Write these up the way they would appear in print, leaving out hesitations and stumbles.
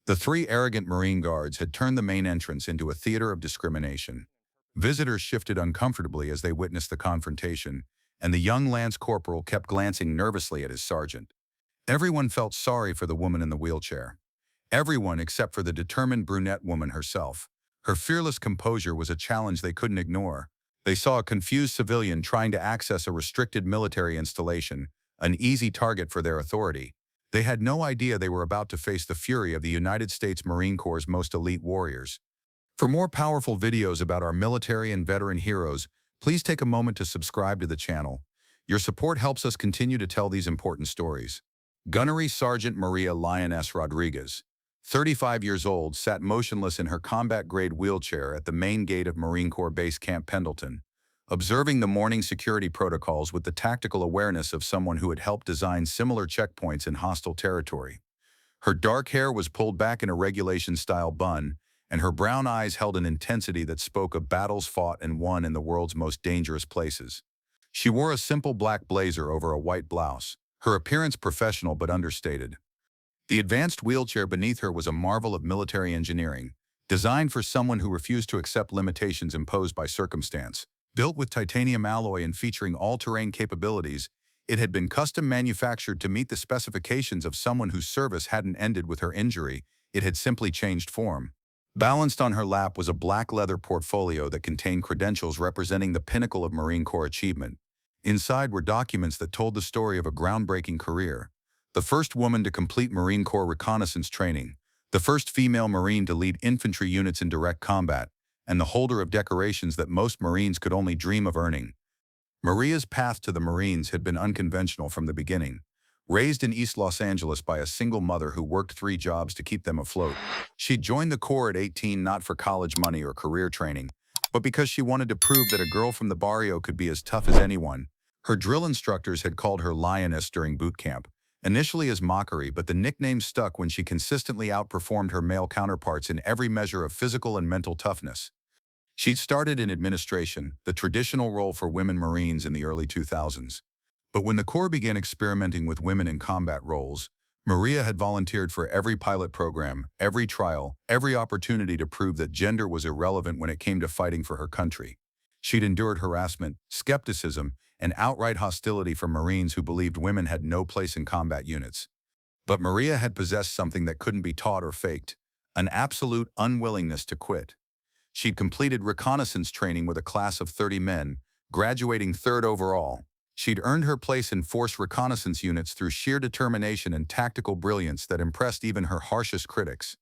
The three arrogant Marine guards had turned the main entrance into a theater of discrimination. Visitors shifted uncomfortably as they witnessed the confrontation, and the young lance corporal kept glancing nervously at his sergeant. Everyone felt sorry for the woman in the wheelchair. Everyone except for the determined brunette woman herself. Her fearless composure was a challenge they couldn't ignore. They saw a confused civilian trying to access a restricted military installation, an easy target for their authority. They had no idea they were about to face the fury of the United States Marine Corps' most elite warriors. For more powerful videos about our military and veteran heroes, please take a moment to subscribe to the channel. Your support helps us continue to tell these important stories. Gunnery Sergeant Maria Lioness Rodriguez, 35 years old, sat motionless in her combat-grade wheelchair at the main gate of Marine Corps Base Camp Pendleton, observing the morning security protocols with the tactical awareness of someone who had helped design similar checkpoints in hostile territory. Her dark hair was pulled back in a regulation-style bun, and her brown eyes held an intensity that spoke of battles fought and won in the world's most dangerous places. She wore a simple black blazer over a white blouse, her appearance professional but understated. The advanced wheelchair beneath her was a marvel of military engineering, designed for someone who refused to accept limitations imposed by circumstance. Built with titanium alloy and featuring all-terrain capabilities, it had been custom manufactured to meet the specifications of someone whose service hadn't ended with her injury, it had simply changed form. Balanced on her lap was a black leather portfolio that contained credentials representing the pinnacle of Marine Corps achievement. Inside were documents that told the story of a groundbreaking career. The first woman to complete Marine Corps reconnaissance training, the first female Marine to lead infantry units in direct combat, and the holder of decorations that most Marines could only dream of earning. Maria's path to the Marines had been unconventional from the beginning. Raised in East Los Angeles by a single mother who worked 3 jobs to keep them afloat, she joined the Corps at 18 not for college money or career training, but because she wanted to prove that a girl from the barrio could be as tough as anyone. Her drill instructors had called her Lioness during boot camp, initially as mockery, but the nickname stuck when she consistently outperformed her male counterparts in every measure of physical and mental toughness. She'd started in administration, the traditional role for women Marines in the early 2000s. But when the Corps began experimenting with women in combat roles, Maria had volunteered for every pilot program, every trial, every opportunity to prove that gender was irrelevant when it came to fighting for her country. She'd endured harassment, skepticism, and outright hostility from Marines who believed women had no place in combat units. But Maria had possessed something that couldn't be taught or faked, an absolute unwillingness to quit. She'd completed reconnaissance training with a class of 30 men, graduating 3rd overall. She'd earned her place in Force Reconnaissance units through sheer determination and tactical brilliance that impressed even her harshest critics.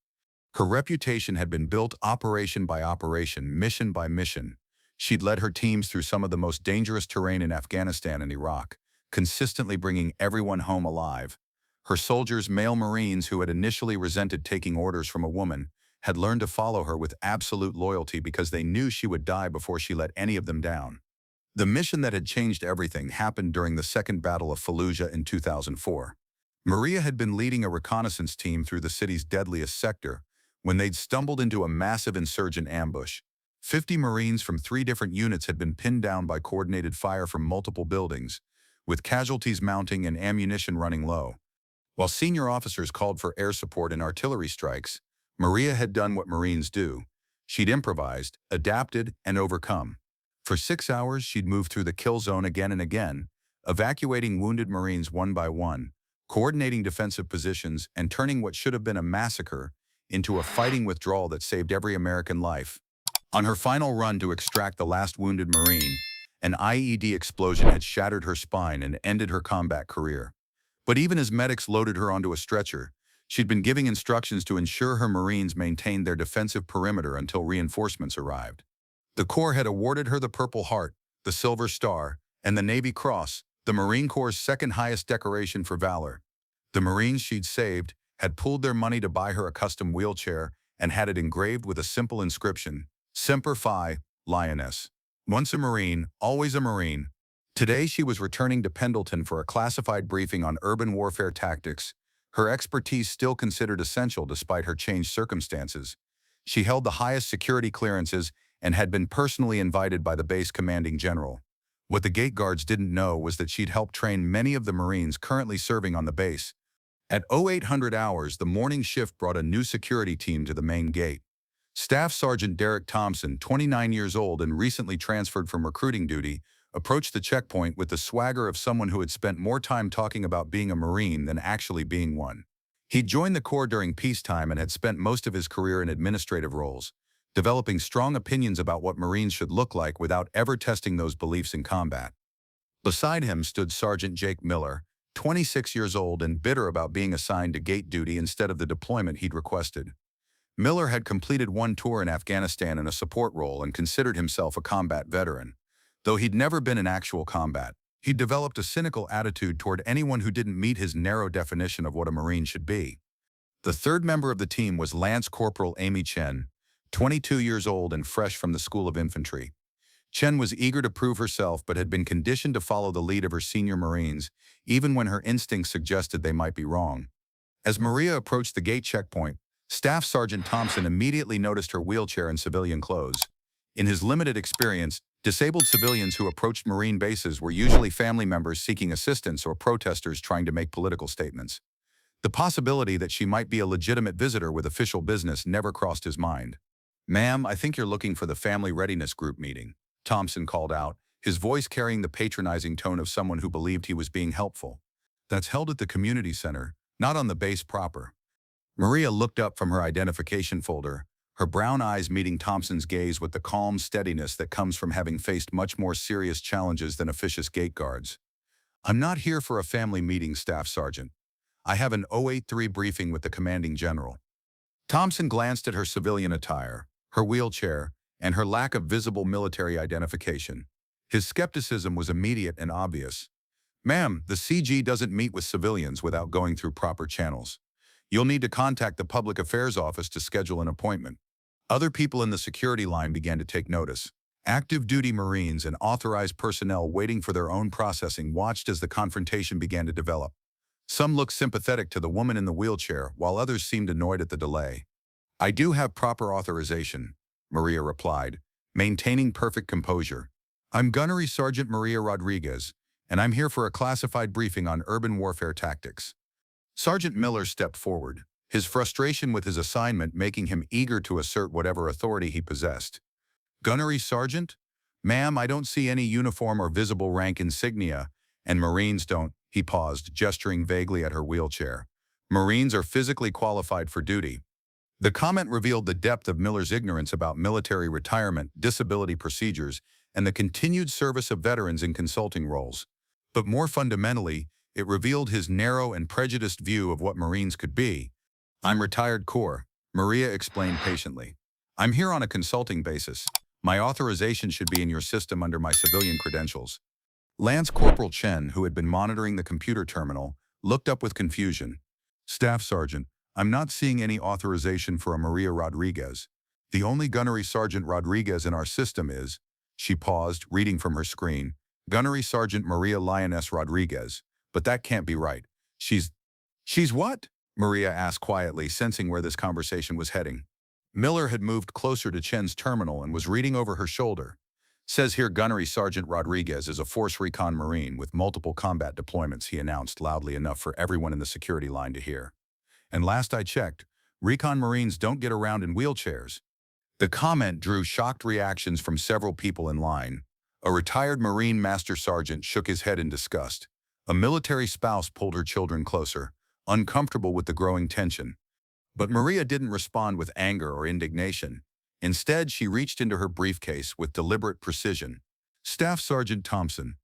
Her reputation had been built operation by operation, mission by mission. She'd led her teams through some of the most dangerous terrain in Afghanistan and Iraq, consistently bringing everyone home alive. Her soldiers, male Marines who had initially resented taking orders from a woman, had learned to follow her with absolute loyalty because they knew she would die before she let any of them down. The mission that had changed everything happened during the Second Battle of Fallujah in 2004. Maria had been leading a reconnaissance team through the city's deadliest sector when they'd stumbled into a massive insurgent ambush. 50 Marines from 3 different units had been pinned down by coordinated fire from multiple buildings, with casualties mounting and ammunition running low. While senior officers called for air support and artillery strikes, Maria had done what Marines do. She'd improvised, adapted, and overcome. For 6 hours, she'd moved through the kill zone again and again, evacuating wounded Marines one by one, coordinating defensive positions, and turning what should have been a massacre into a fighting withdrawal that saved every American life. On her final run to extract the last wounded Marine, an IED explosion had shattered her spine and ended her combat career. But even as medics loaded her onto a stretcher, she'd been giving instructions to ensure her Marines maintained their defensive perimeter until reinforcements arrived. The Corps had awarded her the Purple Heart, the Silver Star, and the Navy Cross, the Marine Corps' second highest decoration for valor. The Marines she'd saved had pooled their money to buy her a custom wheelchair and had it engraved with a simple inscription, Semper Fi, Lioness. Once a Marine, always a Marine. Today she was returning to Pendleton for a classified briefing on urban warfare tactics, her expertise still considered essential despite her changed circumstances. She held the highest security clearances and had been personally invited by the base commanding general. What the gate guards didn't know was that she'd helped train many of the Marines currently serving on the base. At 0800 hours, the morning shift brought a new security team to the main gate. Staff Sergeant Derek Thompson, 29 years old and recently transferred from recruiting duty, approached the checkpoint with the swagger of someone who had spent more time talking about being a Marine than actually being one. He joined the Corps during peacetime and had spent most of his career in administrative roles, developing strong opinions about what Marines should look like without ever testing those beliefs in combat. Beside him stood Sergeant Jake Miller, 26 years old and bitter about being assigned to gate duty instead of the deployment he'd requested. Miller had completed one tour in Afghanistan in a support role and considered himself a combat veteran. Though he'd never been in actual combat, he'd developed a cynical attitude toward anyone who didn't meet his narrow definition of what a Marine should be. The third member of the team was Lance Corporal Amy Chen, 22 years old and fresh from the School of Infantry. Chen was eager to prove herself but had been conditioned to follow the lead of her senior Marines, even when her instincts suggested they might be wrong. As Maria approached the gate checkpoint, Staff Sergeant Thompson immediately noticed her wheelchair and civilian clothes. In his limited experience, disabled civilians who approached Marine bases were usually family members seeking assistance or protesters trying to make political statements. The possibility that she might be a legitimate visitor with official business never crossed his mind. "Ma'am, I think you're looking for the Family Readiness Group meeting," Thompson called out, his voice carrying the patronizing tone of someone who believed he was being helpful. "That's held at the community center, not on the base proper." Maria looked up from her identification folder, her brown eyes meeting Thompson's gaze with the calm steadiness that comes from having faced much more serious challenges than officious gate guards. "I'm not here for a family meeting, Staff Sergeant. I have an 083 briefing with the commanding general." Thompson glanced at her civilian attire, her wheelchair, and her lack of visible military identification. His skepticism was immediate and obvious. "Ma'am, the CG doesn't meet with civilians without going through proper channels. You'll need to contact the Public Affairs Office to schedule an appointment." Other people in the security line began to take notice. Active duty Marines and authorized personnel waiting for their own processing watched as the confrontation began to develop. Some looked sympathetic to the woman in the wheelchair, while others seemed annoyed at the delay. "I do have proper authorization," Maria replied, maintaining perfect composure. "I'm Gunnery Sergeant Maria Rodriguez, and I'm here for a classified briefing on urban warfare tactics." Sergeant Miller stepped forward, his frustration with his assignment making him eager to assert whatever authority he possessed. "Gunnery Sergeant? Ma'am, I don't see any uniform or visible rank insignia, and Marines don't," he paused, gesturing vaguely at her wheelchair. "Marines are physically qualified for duty." The comment revealed the depth of Miller's ignorance about military retirement, disability procedures, and the continued service of veterans in consulting roles. But more fundamentally, it revealed his narrow and prejudiced view of what Marines could be. "I'm retired Corps," Maria explained patiently. "I'm here on a consulting basis. My authorization should be in your system under my civilian credentials." Lance Corporal Chen, who had been monitoring the computer terminal, looked up with confusion. "Staff Sergeant, I'm not seeing any authorization for a Maria Rodriguez. The only Gunnery Sergeant Rodriguez in our system is," she paused, reading from her screen, "Gunnery Sergeant Maria Lioness Rodriguez. But that can't be right. She's what?" Maria asked quietly, sensing where this conversation was heading. Miller had moved closer to Chen's terminal and was reading over her shoulder. "Says here Gunnery Sergeant Rodriguez is a Force Recon Marine with multiple combat deployments," he announced loudly enough for everyone in the security line to hear. "And last I checked, Recon Marines don't get around in wheelchairs." The comment drew shocked reactions from several people in line. A retired Marine Master Sergeant shook his head in disgust. A military spouse pulled her children closer, uncomfortable with the growing tension. But Maria didn't respond with anger or indignation. Instead, she reached into her briefcase with deliberate precision. "Staff Sergeant Thompson,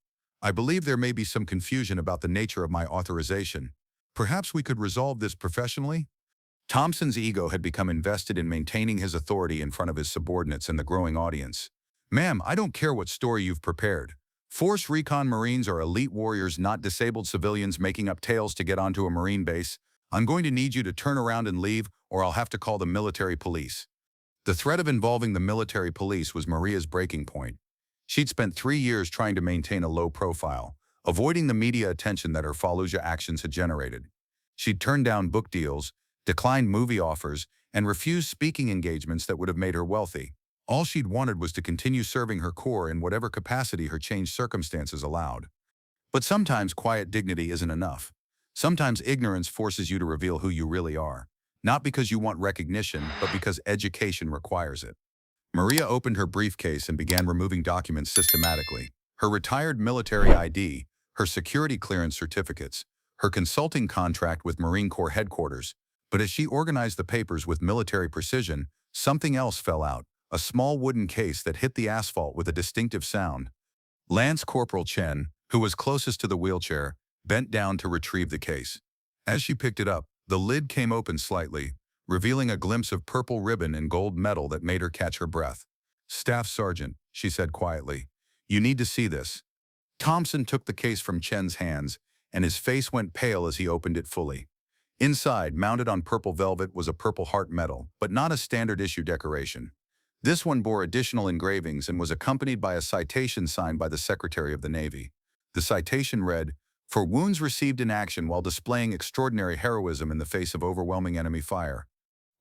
I believe there may be some confusion about the nature of my authorization. Perhaps we could resolve this professionally?" Thompson's ego had become invested in maintaining his authority in front of his subordinates and the growing audience. "Ma'am, I don't care what story you've prepared. Force Recon Marines are elite warriors, not disabled civilians making up tales to get onto a Marine base. I'm going to need you to turn around and leave, or I'll have to call the military police." The threat of involving the military police was Maria's breaking point. She'd spent 3 years trying to maintain a low profile, avoiding the media attention that her Fallujah actions had generated. She'd turned down book deals, declined movie offers, and refused speaking engagements that would have made her wealthy. All she'd wanted was to continue serving her Corps in whatever capacity her changed circumstances allowed. But sometimes quiet dignity isn't enough. Sometimes ignorance forces you to reveal who you really are, not because you want recognition, but because education requires it. Maria opened her briefcase and began removing documents systematically. Her retired military ID, her security clearance certificates, her consulting contract with Marine Corps headquarters. But as she organized the papers with military precision, something else fell out, a small wooden case that hit the asphalt with a distinctive sound. Lance Corporal Chen, who was closest to the wheelchair, bent down to retrieve the case. As she picked it up, the lid came open slightly, revealing a glimpse of purple ribbon and gold metal that made her catch her breath. "Staff Sergeant," she said quietly, "you need to see this." Thompson took the case from Chen's hands, and his face went pale as he opened it fully. Inside, mounted on purple velvet, was a Purple Heart medal, but not a standard-issue decoration. This one bore additional engravings and was accompanied by a citation signed by the Secretary of the Navy. The citation read, "For wounds received in action while displaying extraordinary heroism in the face of overwhelming enemy fire."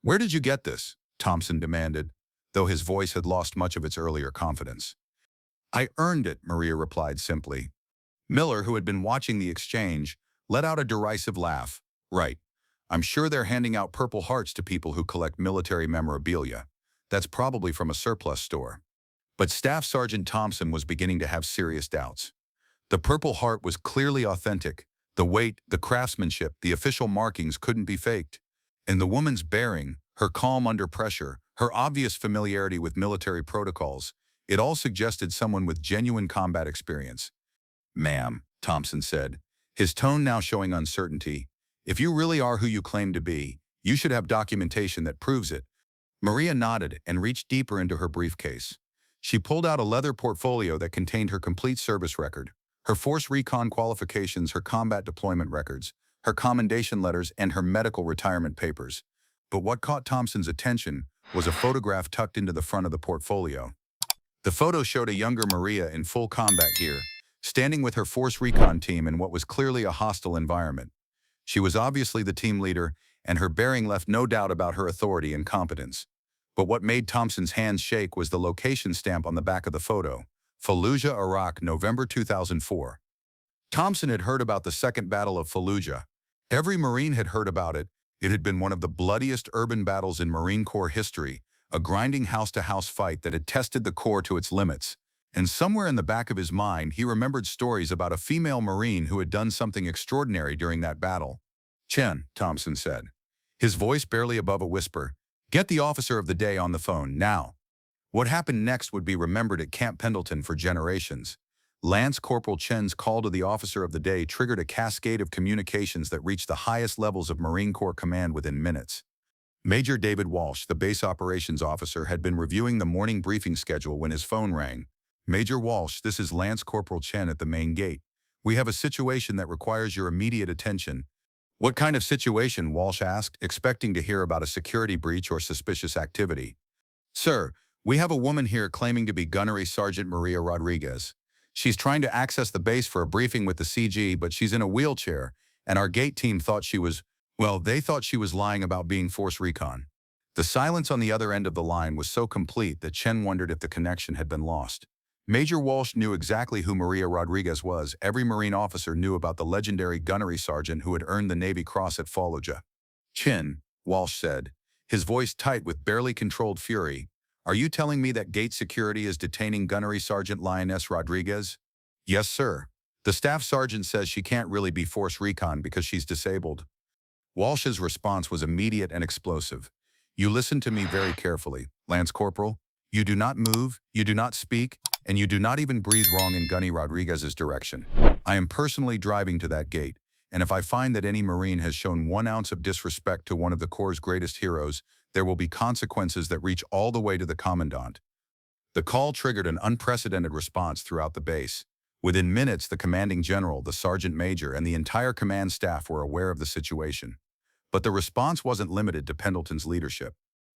"Where did you get this?" Thompson demanded, though his voice had lost much of its earlier confidence. "I earned it," Maria replied simply. Miller, who had been watching the exchange, let out a derisive laugh. "Right. I'm sure they're handing out Purple Hearts to people who collect military memorabilia. That's probably from a surplus store." But Staff Sergeant Thompson was beginning to have serious doubts. The Purple Heart was clearly authentic. The weight, the craftsmanship, the official markings couldn't be faked. And the woman's bearing, her calm under pressure, her obvious familiarity with military protocols, it all suggested someone with genuine combat experience. "Ma'am," Thompson said, his tone now showing uncertainty, "if you really are who you claim to be, you should have documentation that proves it." Maria nodded and reached deeper into her briefcase. She pulled out a leather portfolio that contained her complete service record, her Force Recon qualifications, her combat deployment records, her commendation letters, and her medical retirement papers. But what caught Thompson's attention was a photograph tucked into the front of the portfolio. The photo showed a younger Maria in full combat gear, standing with her Force Recon team in what was clearly a hostile environment. She was obviously the team leader, and her bearing left no doubt about her authority and competence. But what made Thompson's hands shake was the location stamp on the back of the photo: Fallujah, Iraq, November 2004. Thompson had heard about the Second Battle of Fallujah. Every Marine had heard about it. It had been one of the bloodiest urban battles in Marine Corps history, a grinding house-to-house fight that had tested the Corps to its limits. And somewhere in the back of his mind, he remembered stories about a female Marine who had done something extraordinary during that battle. "Chen," Thompson said, his voice barely above a whisper, "get the officer of the day on the phone, now." What happened next would be remembered at Camp Pendleton for generations. Lance Corporal Chen's call to the officer of the day triggered a cascade of communications that reached the highest levels of Marine Corps command within minutes. Major David Walsh, the base operations officer, had been reviewing the morning briefing schedule when his phone rang. "Major Walsh, this is Lance Corporal Chen at the main gate. We have a situation that requires your immediate attention." "What kind of situation?" Walsh asked, expecting to hear about a security breach or suspicious activity. "Sir, we have a woman here claiming to be Gunnery Sergeant Maria Rodriguez. She's trying to access the base for a briefing with the CG, but she's in a wheelchair, and our gate team thought she was, they thought she was lying about being Force Recon." The silence on the other end of the line was so complete that Chen wondered if the connection had been lost. Major Walsh knew exactly who Maria Rodriguez was. Every Marine officer knew about the legendary gunnery sergeant who had earned the Navy Cross at Fallujah. "Chin," Walsh said, his voice tight with barely controlled fury, "are you telling me that gate security is detaining Gunnery Sergeant Lioness Rodriguez?" "Yes, sir. The staff sergeant says she can't really be Force Recon because she's disabled." Walsh's response was immediate and explosive. "You listen to me very carefully, Lance Corporal. You do not move, you do not speak, and you do not even breathe wrong in Gunny Rodriguez's direction. I am personally driving to that gate, and if I find that any Marine has shown 1 ounce of disrespect to one of the Corps' greatest heroes, there will be consequences that reach all the way to the Commandant." The call triggered an unprecedented response throughout the base. Within minutes, the commanding general, the sergeant major, and the entire command staff were aware of the situation. But the response wasn't limited to Pendleton's leadership.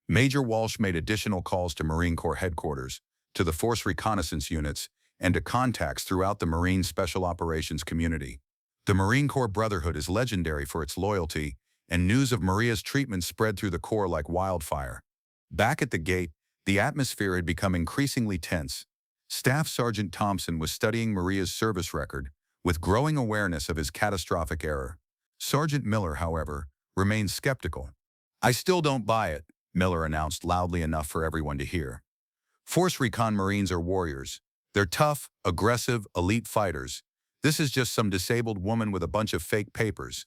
Major Walsh made additional calls to Marine Corps headquarters, to the Force Reconnaissance units, and to contacts throughout the Marine Special Operations community. The Marine Corps Brotherhood is legendary for its loyalty, and news of Maria's treatment spread through the Corps like wildfire. Back at the gate, the atmosphere had become increasingly tense. Staff Sergeant Thompson was studying Maria's service record with growing awareness of his catastrophic error. Sergeant Miller, however, remained skeptical. "I still don't buy it," Miller announced loudly enough for everyone to hear. "Force Recon Marines are warriors. They're tough, aggressive, elite fighters. This is just some disabled woman with a bunch of fake papers."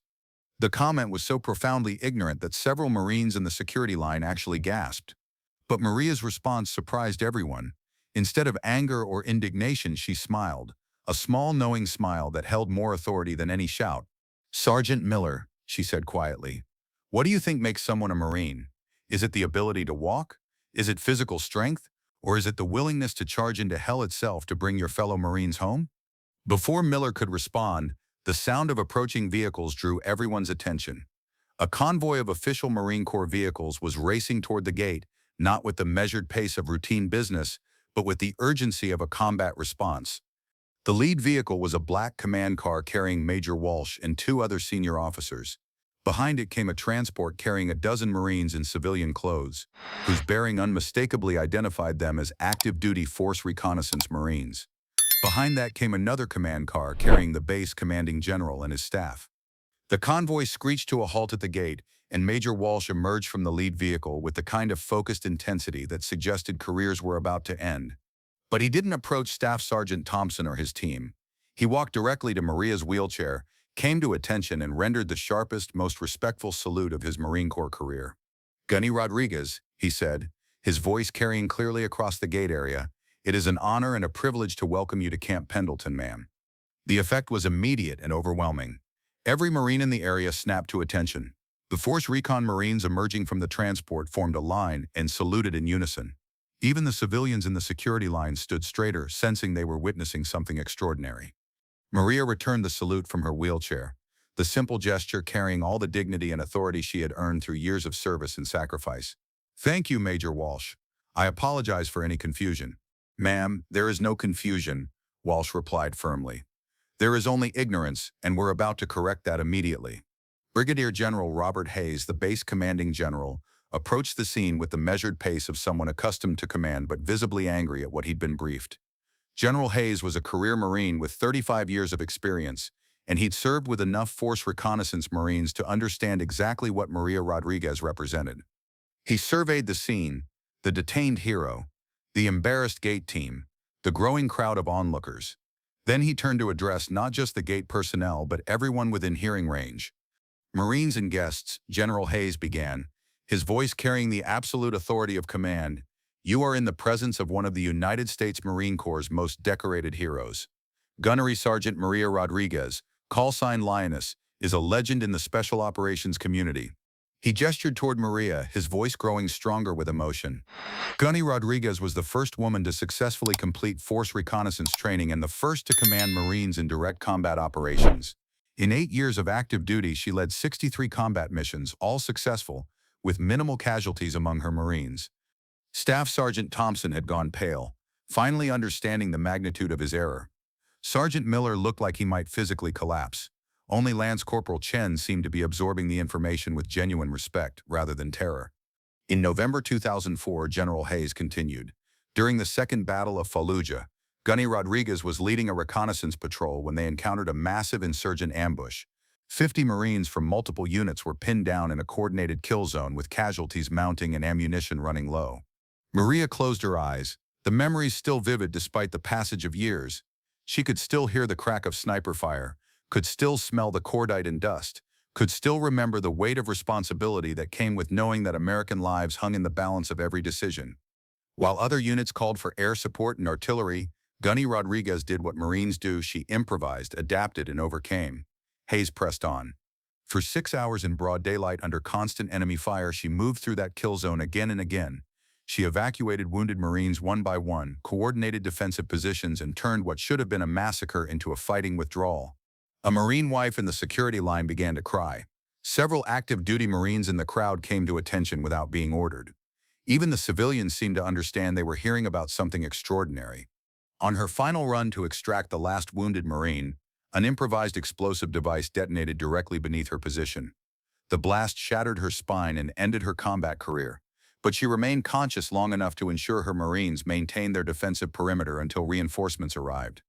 The comment was so profoundly ignorant that several Marines in the security line actually gasped. But Maria's response surprised everyone. Instead of anger or indignation, she smiled, a small knowing smile that held more authority than any shout. "Sergeant Miller," she said quietly, "what do you think makes someone a Marine? Is it the ability to walk? Is it physical strength? Or is it the willingness to charge into hell itself to bring your fellow Marines home?" Before Miller could respond, the sound of approaching vehicles drew everyone's attention. A convoy of official Marine Corps vehicles was racing toward the gate, not with the measured pace of routine business, but with the urgency of a combat response. The lead vehicle was a black command car carrying Major Walsh and two other senior officers. Behind it came a transport carrying a dozen Marines in civilian clothes, whose bearing unmistakably identified them as active-duty Force Reconnaissance Marines. Behind that came another command car carrying the base commanding general and his staff. The convoy screeched to a halt at the gate, and Major Walsh emerged from the lead vehicle with the kind of focused intensity that suggested careers were about to end. But he didn't approach Staff Sergeant Thompson or his team. He walked directly to Maria's wheelchair, came to attention, and rendered the sharpest, most respectful salute of his Marine Corps career. "Gunny Rodriguez," he said, his voice carrying clearly across the gate area, "it is an honor and a privilege to welcome you to Camp Pendleton, ma'am." The effect was immediate and overwhelming. Every Marine in the area snapped to attention. The Force Recon Marines emerging from the transport formed a line and saluted in unison. Even the civilians in the security line stood straighter, sensing they were witnessing something extraordinary. Maria returned the salute from her wheelchair, the simple gesture carrying all the dignity and authority she had earned through years of service and sacrifice. "Thank you, Major Walsh. I apologize for any confusion." "Ma'am, there is no confusion," Walsh replied firmly. "There is only ignorance, and we're about to correct that immediately." Brigadier General Robert Hayes, the base commanding general, approached the scene with the measured pace of someone accustomed to command but visibly angry at what he'd been briefed. General Hayes was a career Marine with 35 years of experience, and he'd served with enough Force Reconnaissance Marines to understand exactly what Maria Rodriguez represented. He surveyed the scene, the detained hero, the embarrassed gate team, the growing crowd of onlookers. Then he turned to address not just the gate personnel but everyone within hearing range. "Marines and guests," General Hayes began, his voice carrying the absolute authority of command, "you are in the presence of one of the United States Marine Corps' most decorated heroes. Gunnery Sergeant Maria Rodriguez, call sign Lioness, is a legend in the special operations community." He gestured toward Maria, his voice growing stronger with emotion. Gunny Rodriguez was the first woman to successfully complete Force Reconnaissance training and the first to command Marines in direct combat operations. In 8 years of active duty, she led 63 combat missions, all successful, with minimal casualties among her Marines. Staff Sergeant Thompson had gone pale, finally understanding the magnitude of his error. Sergeant Miller looked like he might physically collapse. Only Lance Corporal Chen seemed to be absorbing the information with genuine respect rather than terror. In November 2004, General Hayes continued. "During the Second Battle of Fallujah, Gunny Rodriguez was leading a reconnaissance patrol when they encountered a massive insurgent ambush. 50 Marines from multiple units were pinned down in a coordinated kill zone with casualties mounting and ammunition running low." Maria closed her eyes, the memories still vivid despite the passage of years. She could still hear the crack of sniper fire, could still smell the cordite and dust, could still remember the weight of responsibility that came with knowing that American lives hung in the balance of every decision. While other units called for air support and artillery, Gunny Rodriguez did what Marines do. She improvised, adapted, and overcame. Hayes pressed on. For 6 hours in broad daylight under constant enemy fire, she moved through that kill zone again and again. She evacuated wounded Marines one by one, coordinated defensive positions, and turned what should have been a massacre into a fighting withdrawal. A Marine wife in the security line began to cry. Several active duty Marines in the crowd came to attention without being ordered. Even the civilians seemed to understand they were hearing about something extraordinary. On her final run to extract the last wounded Marine, an improvised explosive device detonated directly beneath her position. The blast shattered her spine and ended her combat career, but she remained conscious long enough to ensure her Marines maintained their defensive perimeter until reinforcements arrived.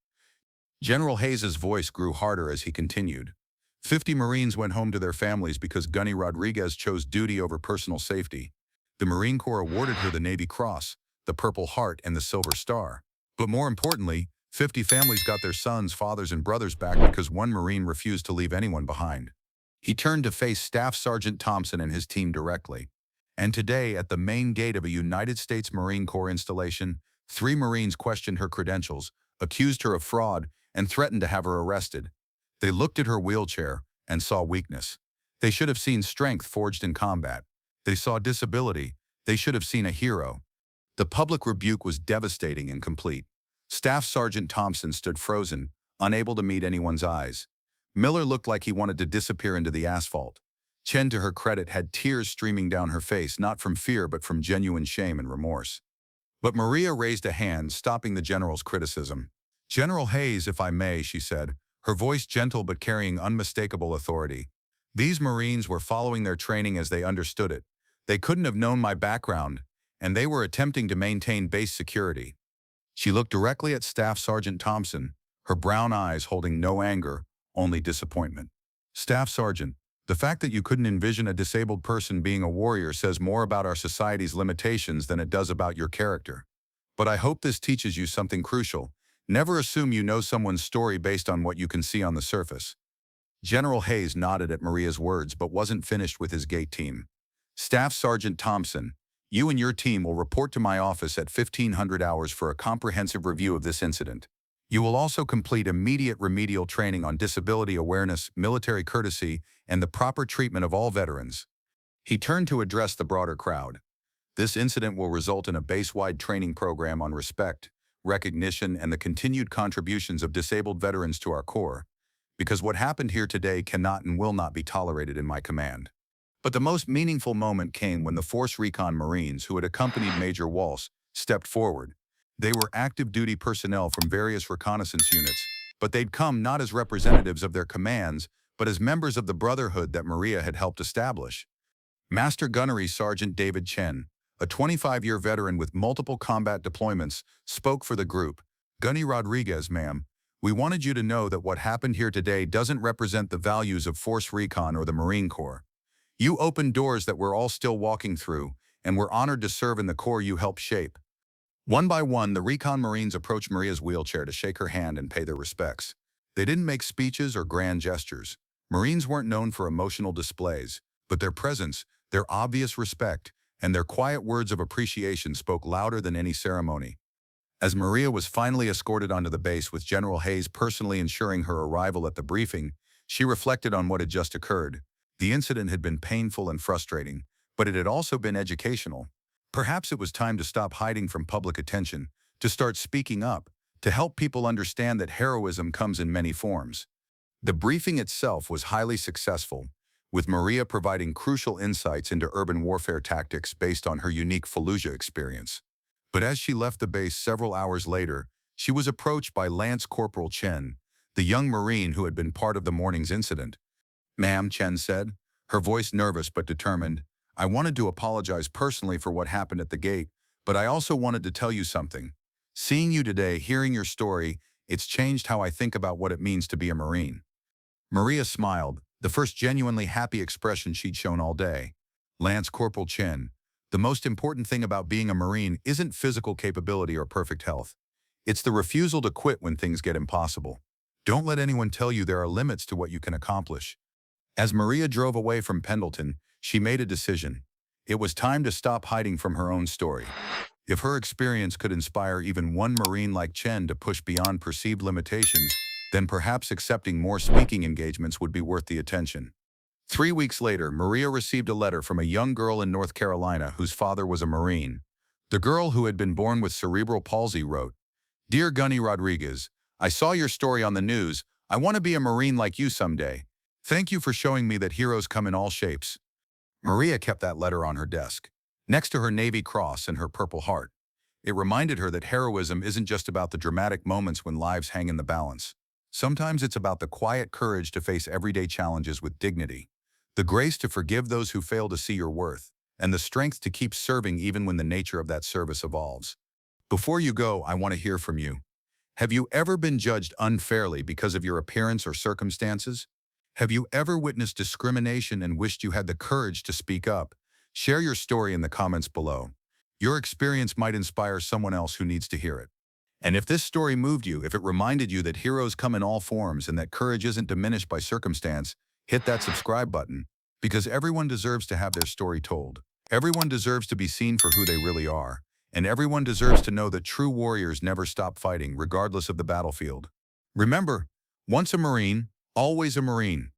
General Hayes's voice grew harder as he continued. 50 Marines went home to their families because Gunny Rodriguez chose duty over personal safety. The Marine Corps awarded her the Navy Cross, the Purple Heart, and the Silver Star. But more importantly, 50 families got their sons, fathers, and brothers back because one Marine refused to leave anyone behind. He turned to face Staff Sergeant Thompson and his team directly. And today, at the main gate of a United States Marine Corps installation, 3 Marines questioned her credentials, accused her of fraud, and threatened to have her arrested. They looked at her wheelchair and saw weakness. They should have seen strength forged in combat. They saw disability. They should have seen a hero. The public rebuke was devastating and complete. Staff Sergeant Thompson stood frozen, unable to meet anyone's eyes. Miller looked like he wanted to disappear into the asphalt. Chen, to her credit, had tears streaming down her face, not from fear but from genuine shame and remorse. But Maria raised a hand, stopping the general's criticism. "General Hayes, if I may," she said, her voice gentle but carrying unmistakable authority. "These Marines were following their training as they understood it. They couldn't have known my background, and they were attempting to maintain base security." She looked directly at Staff Sergeant Thompson, her brown eyes holding no anger, only disappointment. "Staff Sergeant, the fact that you couldn't envision a disabled person being a warrior says more about our society's limitations than it does about your character. But I hope this teaches you something crucial. Never assume you know someone's story based on what you can see on the surface." General Hayes nodded at Maria's words but wasn't finished with his gate team. "Staff Sergeant Thompson, you and your team will report to my office at 1500 hours for a comprehensive review of this incident. You will also complete immediate remedial training on disability awareness, military courtesy, and the proper treatment of all veterans." He turned to address the broader crowd. "This incident will result in a base-wide training program on respect, recognition, and the continued contributions of disabled veterans to our Corps, because what happened here today cannot and will not be tolerated in my command." But the most meaningful moment came when the Force Recon Marines, who had accompanied Major Walsh, stepped forward. They were active duty personnel from various reconnaissance units, but they'd come not as representatives of their commands, but as members of the brotherhood that Maria had helped establish. Master Gunnery Sergeant David Chen, a 25-year veteran with multiple combat deployments, spoke for the group. "Gunny Rodriguez, ma'am, we wanted you to know that what happened here today doesn't represent the values of Force Recon or the Marine Corps. You opened doors that we're all still walking through, and we're honored to serve in the Corps you helped shape." One by one, the Recon Marines approached Maria's wheelchair to shake her hand and pay their respects. They didn't make speeches or grand gestures. Marines weren't known for emotional displays, but their presence, their obvious respect, and their quiet words of appreciation spoke louder than any ceremony. As Maria was finally escorted onto the base with General Hayes personally ensuring her arrival at the briefing, she reflected on what had just occurred. The incident had been painful and frustrating, but it had also been educational. Perhaps it was time to stop hiding from public attention, to start speaking up, to help people understand that heroism comes in many forms. The briefing itself was highly successful, with Maria providing crucial insights into urban warfare tactics based on her unique Fallujah experience. But as she left the base several hours later, she was approached by Lance Corporal Chen, the young Marine who had been part of the morning's incident. "Ma'am," Chen said, her voice nervous but determined, "I wanted to apologize personally for what happened at the gate, but I also wanted to tell you something. Seeing you today, hearing your story, it's changed how I think about what it means to be a Marine." Maria smiled, the first genuinely happy expression she'd shown all day. "Lance Corporal Chen, the most important thing about being a Marine isn't physical capability or perfect health. It's the refusal to quit when things get impossible. Don't let anyone tell you there are limits to what you can accomplish." As Maria drove away from Pendleton, she made a decision. It was time to stop hiding from her own story. If her experience could inspire even one Marine like Chen to push beyond perceived limitations, then perhaps accepting more speaking engagements would be worth the attention. 3 weeks later, Maria received a letter from a young girl in North Carolina whose father was a Marine. The girl, who had been born with cerebral palsy, wrote, "Dear Gunny Rodriguez, I saw your story on the news. I want to be a Marine like you someday. Thank you for showing me that heroes come in all shapes." Maria kept that letter on her desk, next to her Navy Cross and her Purple Heart. It reminded her that heroism isn't just about the dramatic moments when lives hang in the balance. Sometimes it's about the quiet courage to face everyday challenges with dignity, the grace to forgive those who fail to see your worth, and the strength to keep serving even when the nature of that service evolves. Before you go, I want to hear from you. Have you ever been judged unfairly because of your appearance or circumstances? Have you ever witnessed discrimination and wished you had the courage to speak up? Share your story in the comments below. Your experience might inspire someone else who needs to hear it. And if this story moved you, if it reminded you that heroes come in all forms and that courage isn't diminished by circumstance, hit that subscribe button, because everyone deserves to have their story told. Everyone deserves to be seen for who they really are, and everyone deserves to know that true warriors never stop fighting, regardless of the battlefield. Remember, once a Marine, always a Marine.